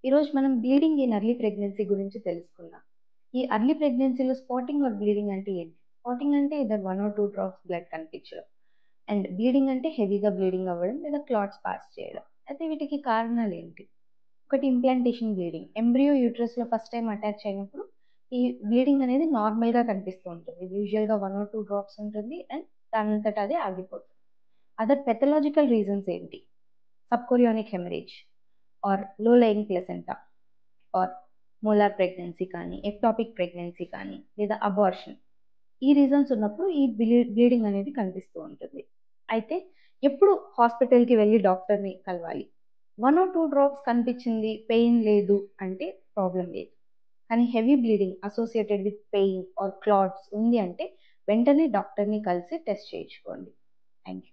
ఈరోజు మనం bleeding in early pregnancy గురించి తెలుసుకుందాం. ఈ ఎర్లీ ప్రెగ్నెన్సీలో స్పాటింగ్ ఆర్ బ్లీడింగ్ అంటే ఏంటి? స్పాటింగ్ అంటే ఇదర్ 1 or 2 డ్రాప్స్ బ్లడ్ కనిపించడం. అండ్ బ్లీడింగ్ అంటే హెవీగా బ్లీడింగ్ అవ్వడం లేదా క్లాట్స్ పాస్ చేయడం. అయితే వీటికి కారణాలు ఏంటి? ఒకటి ఇంప్లాంటేషన్ బ్లీడింగ్. ఎంబ్రియో యూట్రస్‌లో ఫస్ట్ టైమ్ అటాచ్ అయినప్పుడు ఈ బ్లీడింగ్ అనేది నార్మల్‌గా కనిపిస్తూ ఉంటుంది. యూజువల్‌గా 1 or 2 డ్రాప్స్ ఉంటుంది అండ్ దానంతట అదే ఆగిపోతుంది. అదర్ పెథలాజికల్ రీజన్స్ ఏంటి? Subchorionic haemorrhage or low lying placenta or molar pregnancy కానీ, ఎక్టాపిక్ ప్రెగ్నెన్సీ కానీ లేదా అబార్షన్. ఈ రీజన్స్ ఉన్నప్పుడు ఈ బ్లీడింగ్ అనేది కనిపిస్తూ ఉంటుంది. అయితే ఎప్పుడు హాస్పిటల్‌కి వెళ్లి డాక్టర్‌ని కలవాలి? 1 or 2 డ్రాప్స్ కనిపించింది, పెయిన్ లేదు అంటే ప్రాబ్లమ్ లేదు. కానీ heavy bleeding associated with pain or clots ఉంది అంటే వెంటనే డాక్టర్‌ని కలిసి టెస్ట్ చేయించుకోండి. Thank you.